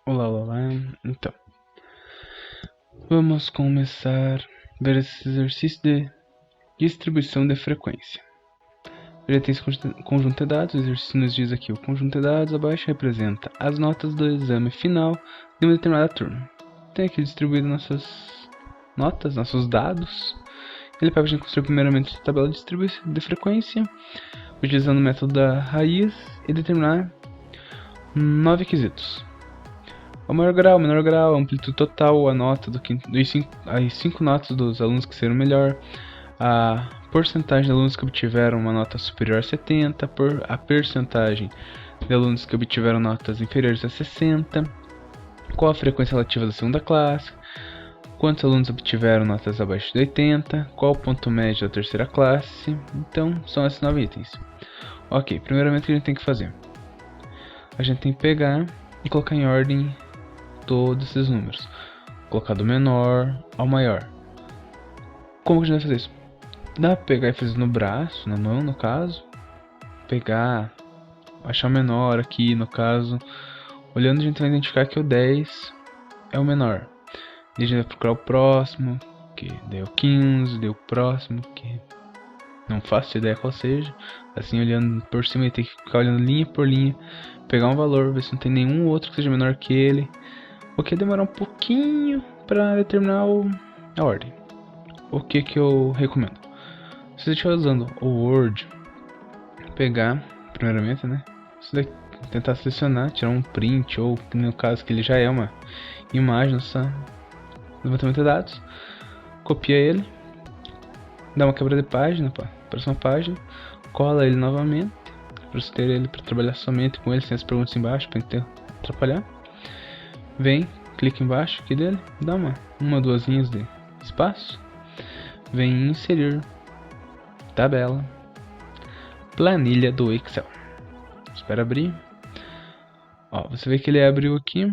Olá, olá, olá. Então, vamos começar a ver esse exercício de distribuição de frequência. Já tem esse conjunto de dados, o exercício nos diz aqui: o conjunto de dados abaixo representa as notas do exame final de uma determinada turma. Tem aqui distribuído nossas notas, nossos dados. Ele pede para a gente construir primeiramente a tabela de frequência, utilizando o método da raiz e determinar 9 quesitos. O maior grau, o menor grau, a amplitude total, a nota as 5 notas dos alunos que serão melhor, a porcentagem de alunos que obtiveram uma nota superior a 70, a percentagem de alunos que obtiveram notas inferiores a 60, qual a frequência relativa da segunda classe, quantos alunos obtiveram notas abaixo de 80, qual o ponto médio da terceira classe. Então, são esses 9 itens. Ok, primeiramente o que a gente tem que fazer? A gente tem que pegar e colocar em ordem todos esses números. Colocar do menor ao maior. Como que a gente vai fazer isso? Dá pra pegar e fazer no braço, na mão no caso. Pegar, achar o menor aqui no caso. Olhando a gente vai identificar que o 10 é o menor. E a gente vai procurar o próximo, que daí é o 15, daí o próximo, que não faço ideia qual seja. Assim olhando por cima, tem que ficar olhando linha por linha. Pegar um valor, ver se não tem nenhum outro que seja menor que ele. Porque demorar um pouquinho para determinar a ordem. O que eu recomendo? Se você estiver usando o Word, pegar, primeiramente, né? Tentar selecionar, tirar um print, ou no caso que ele já é uma imagem dessa levantamento de dados, copia ele, dá uma quebra de página para a próxima página, cola ele novamente, para você ter ele para trabalhar somente com ele, sem as perguntas embaixo, para não atrapalhar. Vem, clica embaixo aqui dele, dá uma duas linhas de espaço, vem em inserir tabela, planilha do Excel. Espera abrir. Ó, você vê que ele abriu aqui.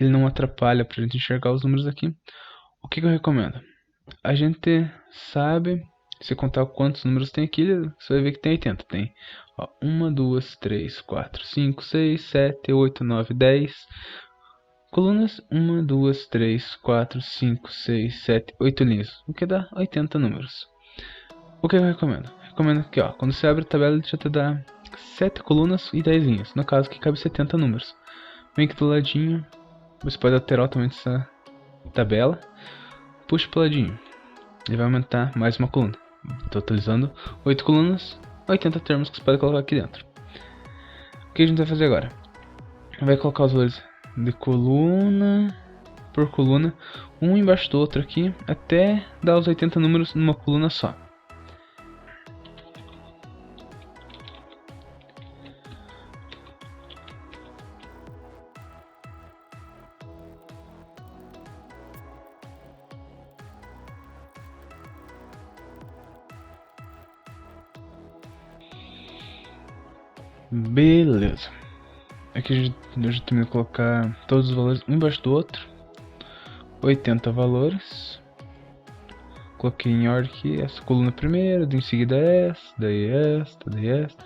Ele não atrapalha pra gente enxergar os números aqui. O que eu recomendo? A gente sabe, se contar quantos números tem aqui, você vai ver que tem 80. Tem 1, 2, 3, 4, 5, 6, 7, 8, 9, 10 colunas. 1, 2, 3, 4, 5, 6, 7, 8 linhas. O que dá 80 números. O que eu recomendo? Recomendo que quando você abre a tabela, ele já te dá 7 colunas e 10 linhas. No caso que cabe 70 números. Vem aqui do ladinho, você pode alterar o tamanho dessa tabela. Puxa pro ladinho. Ele vai aumentar mais uma coluna. Totalizando 8 colunas, 80 termos que você pode colocar aqui dentro. O que a gente vai fazer agora? Vai colocar os valores de coluna por coluna, um embaixo do outro aqui, até dar os 80 números numa coluna só. Beleza. Aqui eu já termino de colocar todos os valores um embaixo do outro. 80 valores. Coloquei em ordem aqui essa coluna primeiro, em seguida essa, daí esta, daí esta,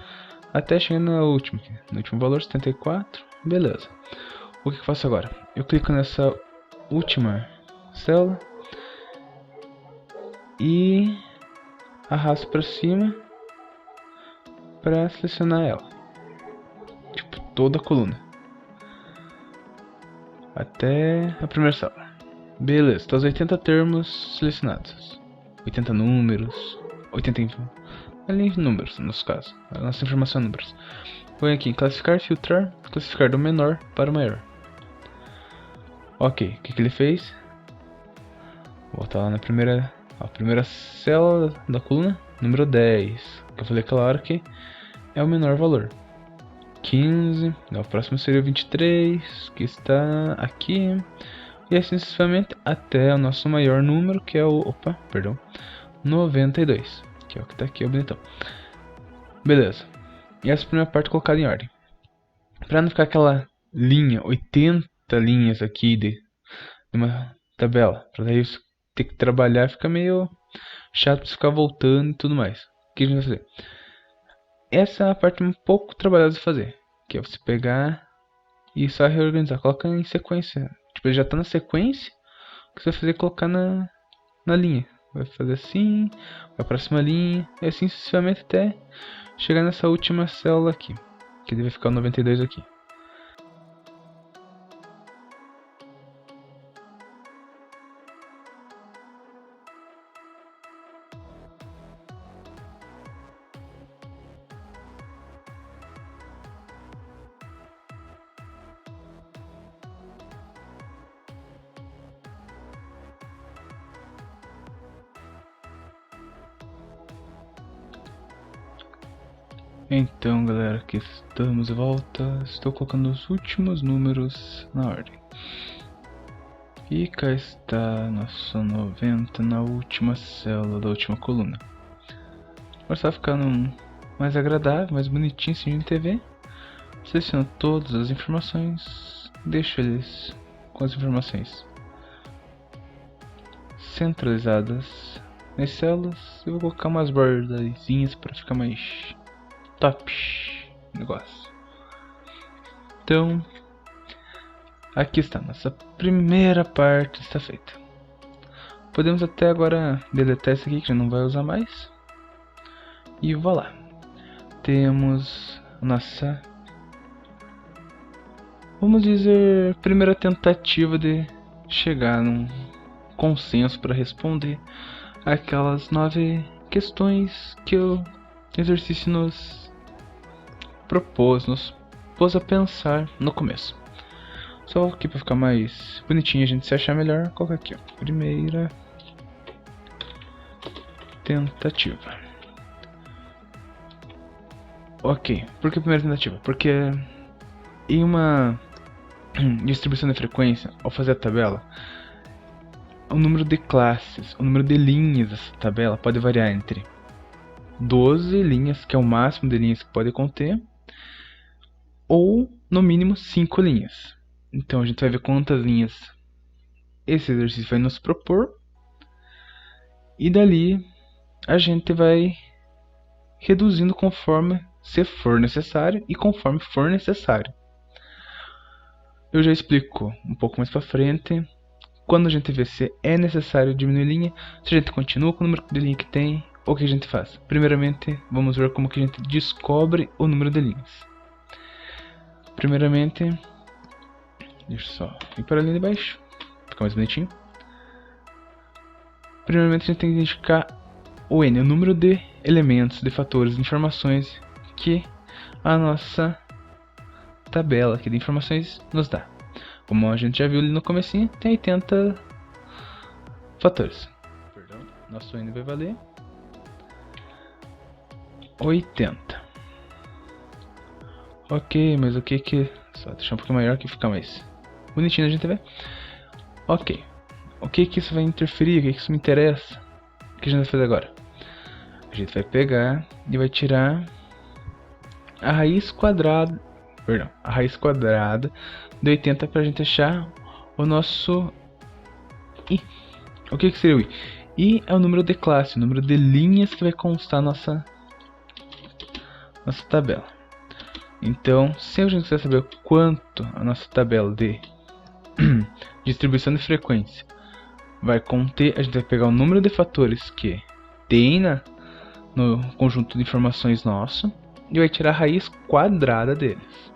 até chegar na última aqui. No último valor, 74. Beleza. O que eu faço agora? Eu clico nessa última célula e arrasto para cima para selecionar ela. Tipo, toda a coluna. Até a primeira célula. Beleza, tá os 80 termos selecionados. 80 números, 80 ali números, no nosso caso. A nossa informação é números. Vou aqui em classificar, filtrar, classificar do menor para o maior. Ok, o que ele fez? Vou voltar lá na primeira célula da coluna, número 10. Que eu falei aquela hora que é o menor valor. 15, o próximo seria o 23, que está aqui. E assim sucessivamente até o nosso maior número, que é o 92, que é o que está aqui, o bonitão. Beleza. E essa primeira parte colocada em ordem. Para não ficar aquela linha, 80 linhas aqui de uma tabela. Para daí você ter que trabalhar, fica meio chato de ficar voltando e tudo mais. O que a gente vai fazer? Essa é a parte um pouco trabalhosa de fazer, que é você pegar e só reorganizar. Coloca em sequência. Tipo, ele já tá na sequência. O que você vai fazer é colocar na linha. Vai fazer assim, vai pra próxima linha, e assim sucessivamente até chegar nessa última célula aqui. Que deve ficar o 92 aqui. Então, galera, aqui estamos de volta. Estou colocando os últimos números na ordem. E cá está nosso 90 na última célula da última coluna. Agora está ficando mais agradável, mais bonitinho assim de TV. Seleciono todas as informações, deixo eles com as informações centralizadas nas células. Eu vou colocar umas bordazinhas para ficar mais top o negócio. Então, aqui está, nossa primeira parte está feita. Podemos até agora deletar esse aqui que já não vai usar mais. E vá lá. Temos nossa, vamos dizer, primeira tentativa de chegar num consenso para responder aquelas 9 questões que o exercício nos pôs a pensar no começo. Só aqui para ficar mais bonitinho, a gente se achar melhor, colocar aqui, ó, primeira tentativa. Ok, por que primeira tentativa? Porque em uma distribuição de frequência, ao fazer a tabela, o número de classes, o número de linhas dessa tabela pode variar entre 12 linhas, que é o máximo de linhas que pode conter, ou no mínimo 5 linhas. Então a gente vai ver quantas linhas esse exercício vai nos propor, e dali a gente vai reduzindo conforme se for necessário e conforme for necessário. Eu já explico um pouco mais para frente quando a gente vê se é necessário diminuir linha, se a gente continua com o número de linha que tem, ou o que a gente faz. Primeiramente, vamos ver como que a gente descobre o número de linhas. Primeiramente, deixa eu só ir para a linha de baixo, fica mais bonitinho. Primeiramente, a gente tem que identificar o N, o número de elementos, de fatores, de informações que a nossa tabela aqui de informações nos dá. Como a gente já viu ali no comecinho, tem 80 fatores. Perdão, nosso N vai valer 80. Ok, mas o que que... Só deixar um pouquinho maior que fica mais bonitinho a gente ver. Ok, o que que isso vai interferir, o que que isso me interessa? O que a gente vai fazer agora? A gente vai pegar e vai tirar a raiz quadrada, a raiz quadrada de 80 para a gente achar o nosso I. O que que seria o I? I é o número de classe, o número de linhas que vai constar nossa tabela. Então, se a gente quiser saber quanto a nossa tabela de distribuição de frequência vai conter, a gente vai pegar o número de fatores que tem no conjunto de informações nosso e vai tirar a raiz quadrada deles.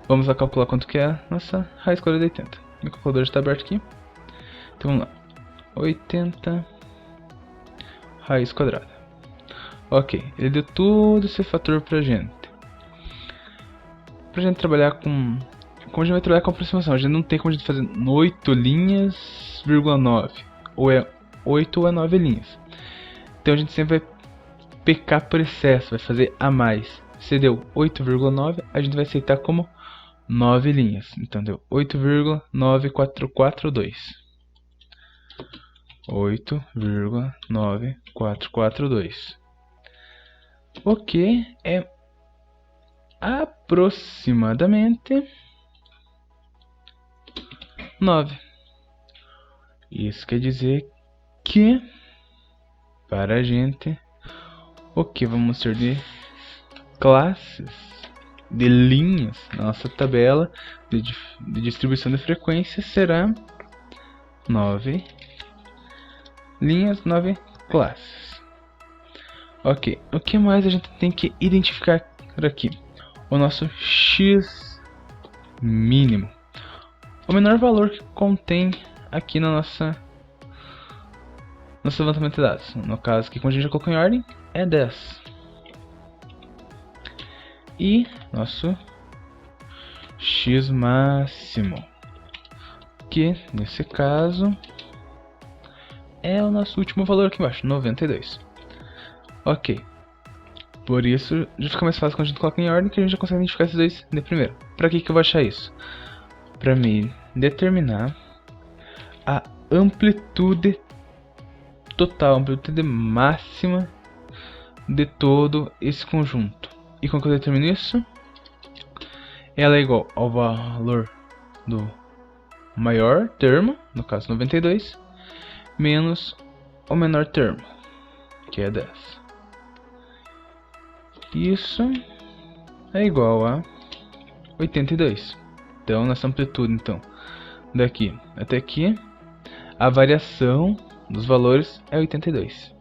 Vamos lá calcular quanto que é a nossa raiz quadrada de 80. Meu calculador está aberto aqui. Então vamos lá. 80 raiz quadrada. Ok, ele deu todo esse fator pra gente. Pra gente trabalhar com... Como a gente vai trabalhar com aproximação? A gente não tem como a gente fazer 8 linhas, 9. Ou é 8 ou é 9 linhas. Então a gente sempre vai pecar por excesso, vai fazer a mais. Se deu 8,9, a gente vai aceitar como 9 linhas. Então deu 8,9442. 8,9442. O que é aproximadamente 9. Isso quer dizer que para a gente o que vamos ter de classes, de linhas na nossa tabela de distribuição de frequência será 9 linhas, 9 classes. Ok, o que mais a gente tem que identificar aqui? O nosso x mínimo, o menor valor que contém aqui na nosso levantamento de dados. No caso aqui, como a gente já colocou em ordem, é 10. E nosso x máximo, que nesse caso é o nosso último valor aqui embaixo, 92. Ok, por isso já fica mais fácil quando a gente coloca em ordem, que a gente já consegue identificar esses dois de primeiro. Para que eu vou achar isso? Para me determinar a amplitude total, amplitude máxima de todo esse conjunto. E como que eu determino isso? Ela é igual ao valor do maior termo, no caso 92, menos o menor termo, que é 10. Isso é igual a 82. Então, nossa amplitude, então, daqui até aqui, a variação dos valores é 82.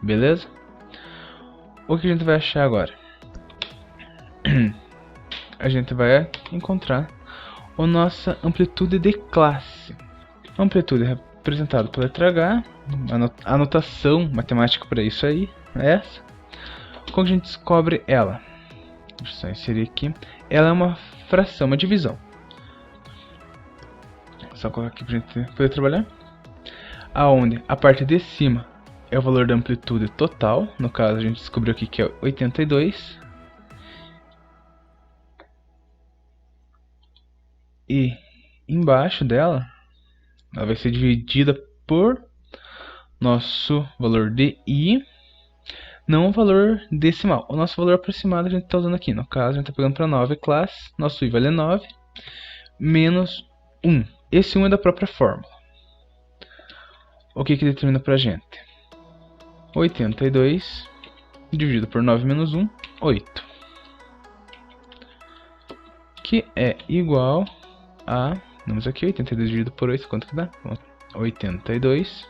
Beleza? O que a gente vai achar agora? A gente vai encontrar a nossa amplitude de classe. A amplitude é representada pela letra H. A anotação matemática para isso aí é essa. Como a gente descobre ela? Deixa eu só inserir aqui. Ela é uma fração, uma divisão. Só colocar aqui para a gente poder trabalhar. Aonde a parte de cima é o valor da amplitude total. No caso, a gente descobriu aqui que é 82. E embaixo dela, ela vai ser dividida por nosso valor de I, não o valor decimal. O nosso valor aproximado a gente está usando aqui. No caso, a gente está pegando para 9 classes. Nosso I vale 9, menos 1. Esse 1 é da própria fórmula. O que determina para a gente? 82 dividido por 9 menos 1, 8. Que é igual a... Vamos aqui, 82 dividido por 8, quanto que dá? 82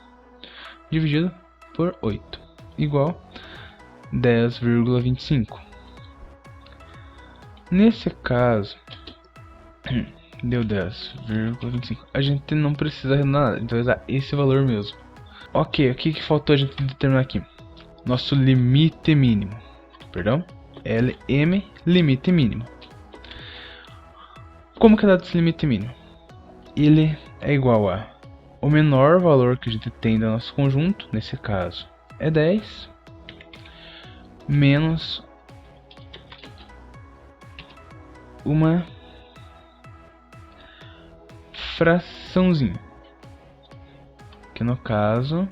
dividido por 8, igual 10,25. Nesse caso, deu 10,25. A gente não precisa arredondar nada, então vai usar esse valor mesmo. Ok, o que faltou a gente determinar aqui? Nosso limite mínimo. Perdão? LM, limite mínimo. Como que é dado esse limite mínimo? Ele é igual a o menor valor que a gente tem do nosso conjunto, nesse caso é 10, menos uma fraçãozinha, que no caso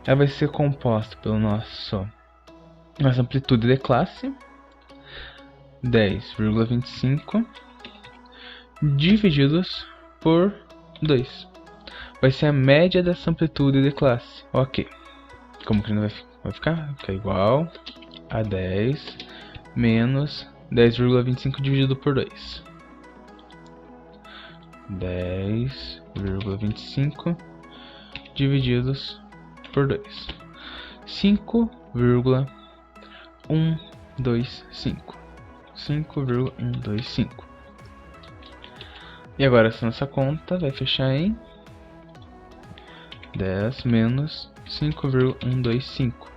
ela vai ser composta pelo nossa amplitude de classe, 10,25 divididos por 2. Vai ser a média dessa amplitude de classe. Ok. Como que vai ficar? Fica igual a 10 menos 10,25 dividido por 2. 10,25 divididos por 2. 5,125. 5,125. E agora essa nossa conta vai fechar em 10 menos 5,125.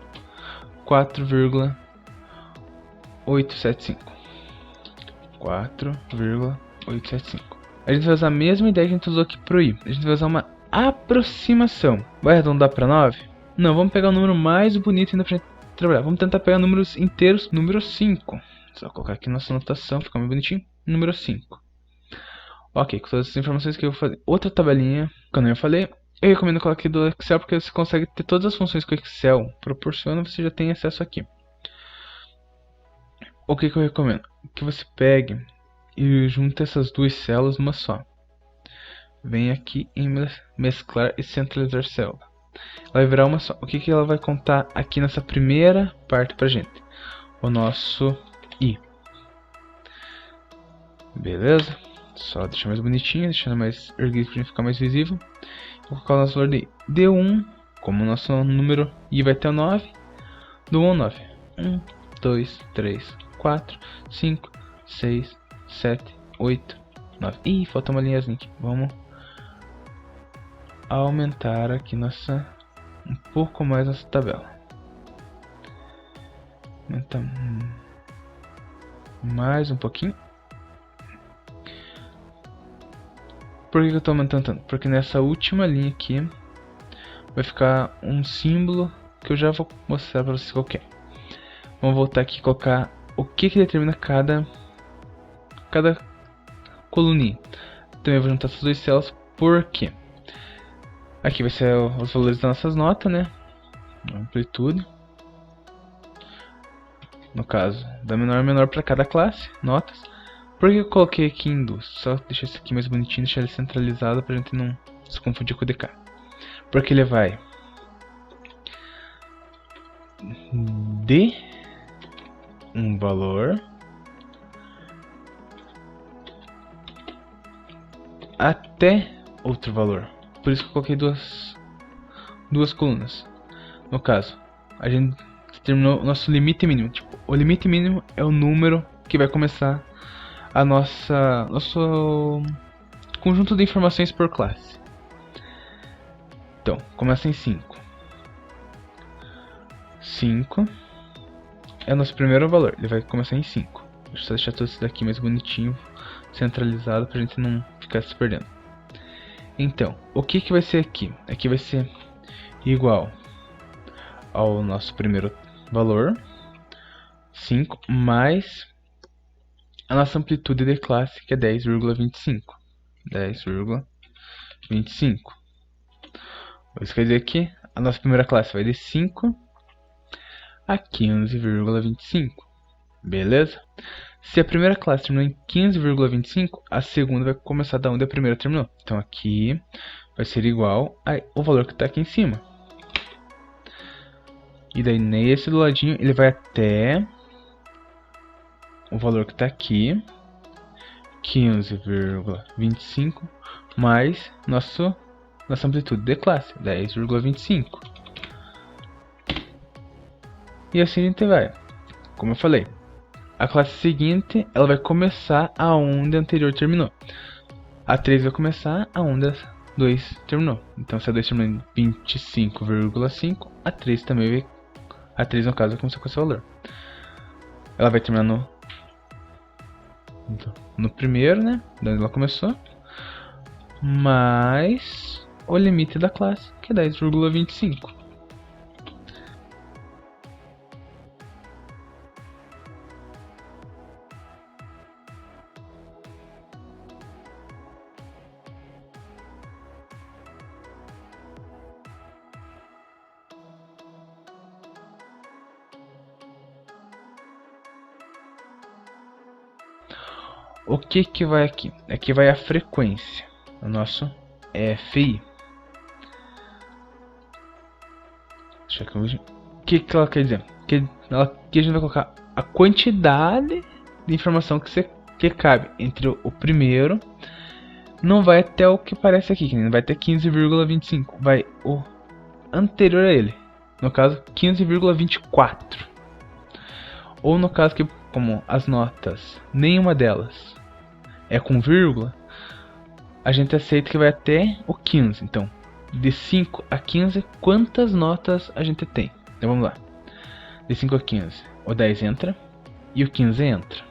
4,875. 4,875. A gente vai usar a mesma ideia que a gente usou aqui pro I. A gente vai usar uma aproximação. Vai arredondar para 9? Não, vamos pegar o número mais bonito ainda pra gente trabalhar. Vamos tentar pegar números inteiros. Número 5. Só colocar aqui nossa anotação, fica mais bonitinho. Número 5. Ok, com todas essas informações que eu vou fazer. Outra tabelinha, como eu falei, eu recomendo colocar aqui do Excel, porque você consegue ter todas as funções que o Excel proporciona, você já tem acesso aqui. O que eu recomendo? Que você pegue e junte essas duas células numa só. vem aqui em mesclar e centralizar célula. Ela vai virar uma só. O que que ela vai contar aqui nessa primeira parte pra gente? O nosso I. Beleza? Só deixar mais bonitinho, deixando mais erguido para ficar mais visível. Vou colocar o nosso valor de D1, como o nosso número I vai ter o 9, do 1 ao 9. 1, 2, 3, 4, 5, 6, 7, 8, 9. Ih, falta uma linhazinha aqui. Vamos aumentar aqui um pouco mais nossa tabela. Aumentar mais um pouquinho. Por que eu estou aumentando tanto? Porque nessa última linha aqui vai ficar um símbolo que eu já vou mostrar para vocês qual que é. Vamos voltar aqui e colocar o que determina cada coluninha. Então eu vou juntar essas duas células porque aqui vai ser os valores das nossas notas, né? Amplitude. No caso, da menor a menor para cada classe, notas. Por que eu coloquei aqui em duas? Só deixar isso aqui mais bonitinho, deixar ele centralizado pra gente não se confundir com o DK. Porque ele vai de um valor até outro valor. Por isso que eu coloquei duas colunas. No caso, a gente terminou o nosso limite mínimo. Tipo, o limite mínimo é o número que vai começar a nosso conjunto de informações por classe. Então, começa em 5. 5 é o nosso primeiro valor, ele vai começar em 5. Deixa eu só deixar tudo isso daqui mais bonitinho, centralizado, pra gente não ficar se perdendo. Então, o que vai ser aqui? Aqui vai ser igual ao nosso primeiro valor, 5, mais a nossa amplitude de classe, que é 10,25. 10,25. Isso quer dizer que a nossa primeira classe vai de 5 a 15,25. Beleza? Se a primeira classe terminou em 15,25, a segunda vai começar da onde a primeira terminou. Então aqui vai ser igual ao valor que está aqui em cima. E daí nesse do ladinho ele vai até o valor que está aqui, 15,25, mais nossa amplitude de classe, 10,25. E assim a gente vai. Como eu falei, a classe seguinte ela vai começar aonde a anterior terminou. A 3 vai começar aonde a 2 terminou. Então se a 2 terminou em 25,5, a 3 também vai... A 3 no caso vai começar com esse valor. Ela vai terminar no primeiro, né? De onde ela começou. Mais o limite da classe, que é 10,25. O que vai aqui? Aqui vai a frequência, o nosso FI. Deixa eu ver. O que ela quer dizer? Que aqui a gente vai colocar a quantidade de informação que cabe entre o primeiro. Não vai até o que parece aqui, que não vai até 15,25. Vai o anterior a ele. No caso, 15,24. Ou no caso que, como as notas, nenhuma delas é com vírgula, a gente aceita que vai até o 15. Então, de 5 a 15, quantas notas a gente tem? Então vamos lá. De 5 a 15, o 10 entra e o 15 entra.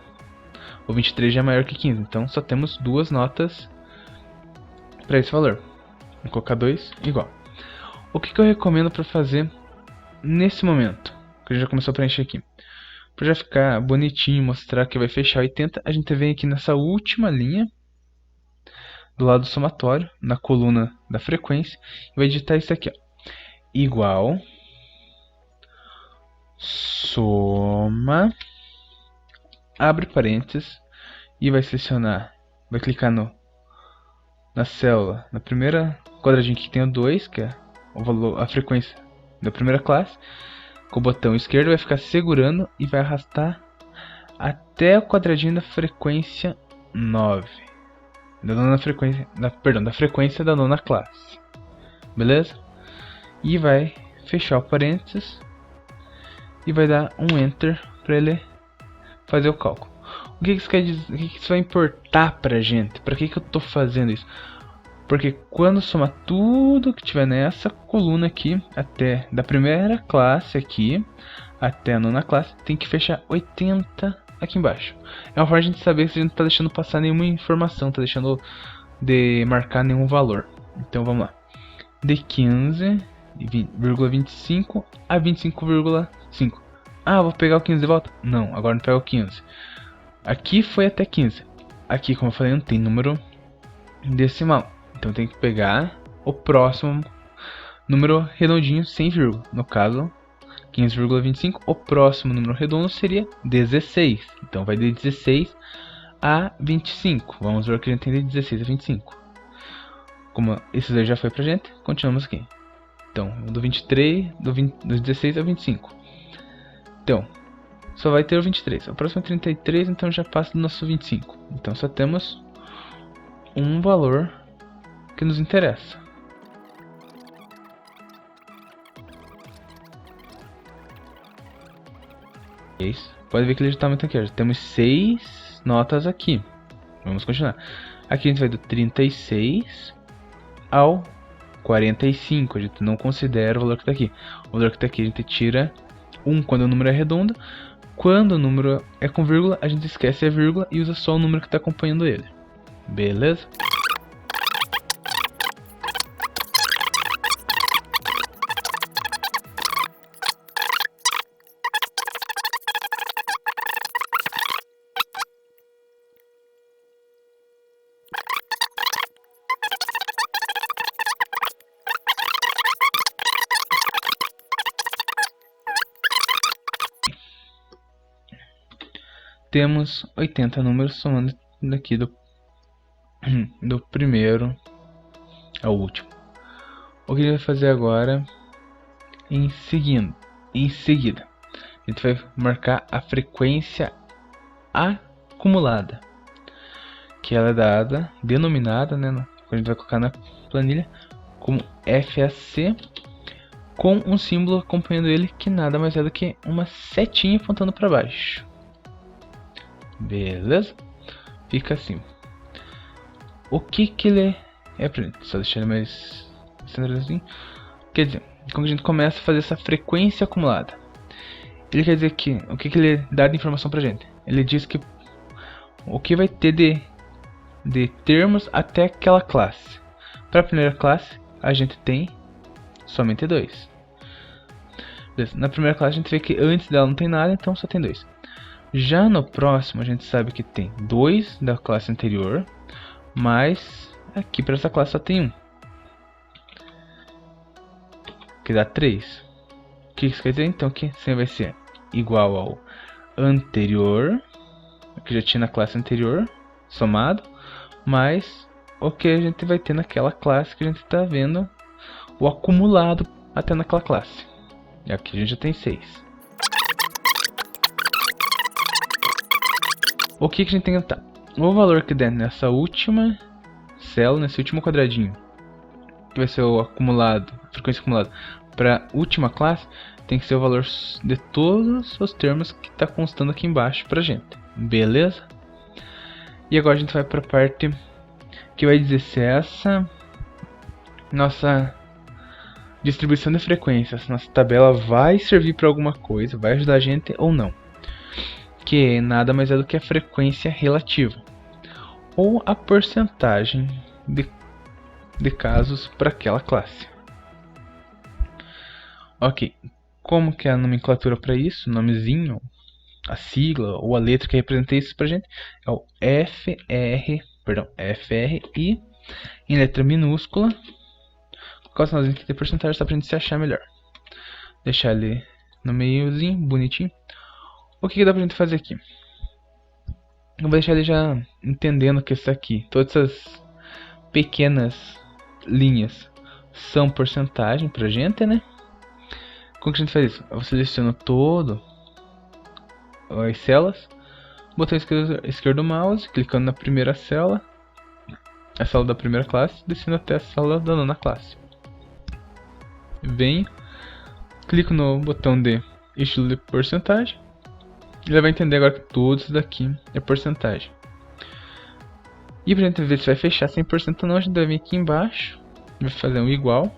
O 23 já é maior que 15, então só temos duas notas para esse valor. Vou colocar 2 igual. O que eu recomendo para fazer nesse momento? Que a gente já começou a preencher aqui. Para já ficar bonitinho, mostrar que vai fechar 80, a gente vem aqui nessa última linha do lado somatório, na coluna da frequência, e vai digitar isso aqui, ó. Igual soma, abre parênteses, e vai selecionar, vai clicar no na célula, na primeira quadradinho que tem o 2, que é o valor, a frequência da primeira classe, com o botão esquerdo vai ficar segurando e vai arrastar até o quadradinho da frequência 9. Da nona frequência, perdão, da frequência da nona classe. Beleza? E vai fechar o parênteses e vai dar um enter para ele fazer o cálculo. O que isso quer dizer? O que isso vai importar pra gente? Para que eu tô fazendo isso? Porque quando somar tudo que tiver nessa coluna aqui, até da primeira classe aqui até a nona classe, tem que fechar 80 aqui embaixo. É uma forma de a gente saber se a gente não tá deixando passar nenhuma informação, tá deixando de marcar nenhum valor. Então vamos lá. De 15,25 a 25,5. Ah, vou pegar o 15 de volta? Não, agora não pego o 15. Aqui foi até 15. Aqui, como eu falei, não tem número decimal. Então tem que pegar o próximo número redondinho sem vírgula. No caso, 15,25. O próximo número redondo seria 16. Então vai de 16 a 25. Vamos ver o que a gente tem de 16 a 25. Como esse daí já foi pra gente, continuamos aqui. Então, do 23, do 16 ao 25. Então, só vai ter o 23. O próximo é 33, então já passa do nosso 25. Então só temos um valor que nos interessa. É isso. Pode ver que ele já está muito aqui. Já temos 6 notas aqui. Vamos continuar. Aqui a gente vai do 36 ao 45. A gente não considera o valor que está aqui. O valor que está aqui a gente tira 1 quando o número é redondo. Quando o número é com vírgula, a gente esquece a vírgula e usa só o número que está acompanhando ele. Beleza? Temos 80 números somando daqui do primeiro ao último. O que a gente vai fazer agora, em seguida, a gente vai marcar a frequência acumulada, que ela é denominada, né, a gente vai colocar na planilha como FAC, com um símbolo acompanhando ele, que nada mais é do que uma setinha apontando para baixo. Beleza? Fica assim. O que ele é pra gente? Só deixar ele mais centralizadinho. Quer dizer, quando a gente começa a fazer essa frequência acumulada, ele quer dizer que o que ele dá de informação pra gente? Ele diz que o que vai ter de termos até aquela classe. Para a primeira classe, a gente tem somente 2. Na primeira classe, a gente vê que antes dela não tem nada, então só tem 2. Já no próximo, a gente sabe que tem 2 da classe anterior, mas aqui para essa classe só tem 1, que dá 3. O que isso quer dizer? Então que sempre vai ser igual ao anterior, que já tinha na classe anterior, somado, mais o que a gente vai ter naquela classe que a gente está vendo, o acumulado até naquela classe. E aqui a gente já tem 6. O que a gente tem que notar? O valor que der nessa última célula, nesse último quadradinho, que vai ser o acumulado, a frequência acumulada para a última classe, tem que ser o valor de todos os termos que está constando aqui embaixo pra gente. Beleza? E agora a gente vai para a parte que vai dizer se essa nossa distribuição de frequências, nossa tabela vai servir para alguma coisa, vai ajudar a gente ou não. Que nada mais é do que a frequência relativa, ou a porcentagem de casos para aquela classe. Ok, como que é a nomenclatura para isso? O nomezinho, a sigla ou a letra que representa isso pra gente é o FRI em letra minúscula, com o sinalzinho aqui de porcentagem, só pra gente se achar melhor. Deixar ele no meiozinho, bonitinho. O que dá pra gente fazer aqui? Eu vou deixar ele já entendendo que isso aqui, todas essas pequenas linhas são porcentagem pra gente, né? Como que a gente faz isso? Eu seleciono todo as células, botão esquerdo do mouse, clicando na primeira célula, a célula da primeira classe, descendo até a célula da nona classe. Venho, clico no botão de estilo de porcentagem, ele vai entender agora que tudo isso daqui é porcentagem. E pra gente ver se vai fechar 100% ou não, a gente vai vir aqui embaixo, vai fazer um igual,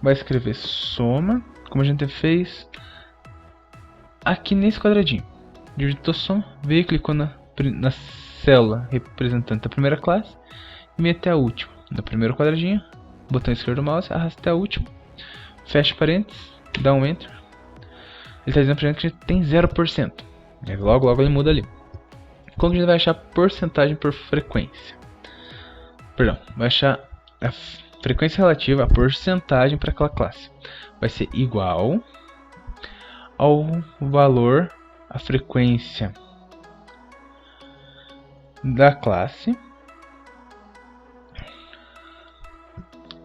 vai escrever soma, como a gente fez aqui nesse quadradinho. Digitou soma, veio, clicou na célula representante da primeira classe e vem até a última. No primeiro quadradinho, botão esquerdo do mouse, arrasta até a última, fecha parênteses, dá um enter. Ele está dizendo pra gente que a gente tem 0%. E logo ele muda ali. Como que a gente vai achar porcentagem por frequência? Perdão, vai achar a frequência relativa, a porcentagem para aquela classe. Vai ser igual ao valor, a frequência da classe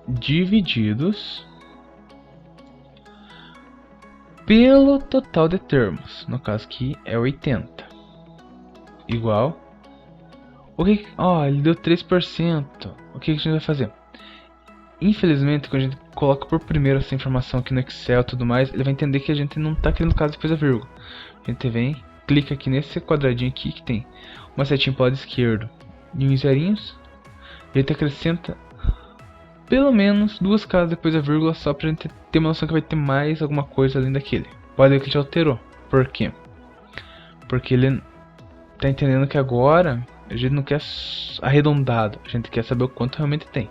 divididos pelo total de termos, no caso aqui é 80, igual o que, ele deu 3%. O que a gente vai fazer? Infelizmente, quando a gente coloca por primeiro essa informação aqui no Excel e tudo mais, ele vai entender que a gente não está querendo, no caso, depois da vírgula. A gente vem, clica aqui nesse quadradinho aqui que tem uma setinha para o lado esquerdo e uns zerinhos, a gente acrescenta pelo menos 2 casas depois da vírgula, só pra gente ter uma noção que vai ter mais alguma coisa além daquele. Pode ver que ele já alterou. Por quê? Porque ele tá entendendo que agora a gente não quer arredondado, a gente quer saber o quanto realmente tem.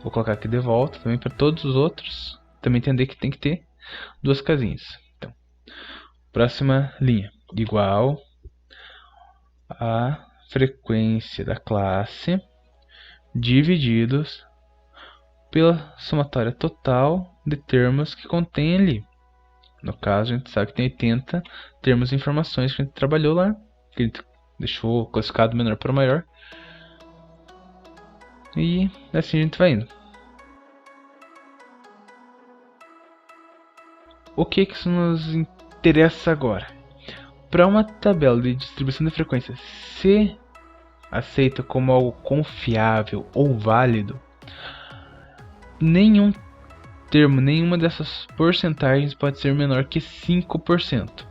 Vou colocar aqui de volta também para todos os outros também entender que tem que ter 2 casinhas. Então, próxima linha, igual a frequência da classe divididos pela somatória total de termos que contém ali. No caso, a gente sabe que tem 80 termos e informações que a gente trabalhou lá, que a gente deixou classificado menor para maior. E assim a gente vai indo. O que isso nos interessa agora? Para uma tabela de distribuição de frequência ser aceita como algo confiável ou válido, nenhum termo, nenhuma dessas porcentagens pode ser menor que 5%.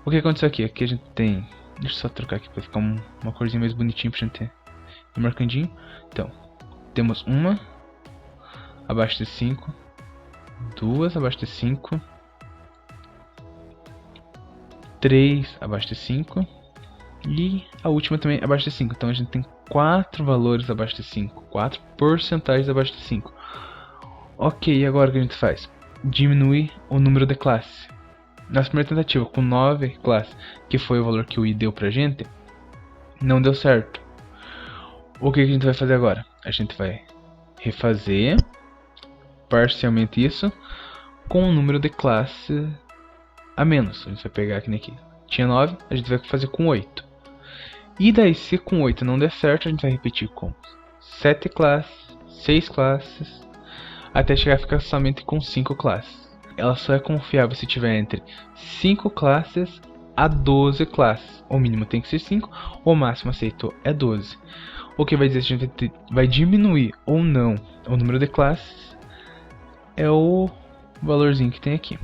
O que aconteceu aqui? Aqui a gente tem... Deixa eu só trocar aqui para ficar uma corzinha mais bonitinha para a gente ter marcandinho. Então, temos uma abaixo de 5, 2 abaixo de 5, 3 abaixo de 5 e a última também abaixo de 5. Então a gente tem 4 valores abaixo de 5, 4 porcentagens abaixo de 5. Ok, e agora o que a gente faz? Diminui o número de classes. Na primeira tentativa, com 9 classes, que foi o valor que o i deu pra gente, não deu certo. O que a gente vai fazer agora? A gente vai refazer parcialmente isso com o número de classes a menos. A gente vai pegar aqui, tinha 9, a gente vai fazer com 8. E daí, se com 8 não der certo, a gente vai repetir com 7 classes, 6 classes, até chegar a ficar somente com 5 classes. Ela só é confiável se tiver entre 5 classes a 12 classes. O mínimo tem que ser 5, o máximo aceito é 12. O que vai dizer se a gente vai diminuir ou não o número de classes é o valorzinho que tem aqui.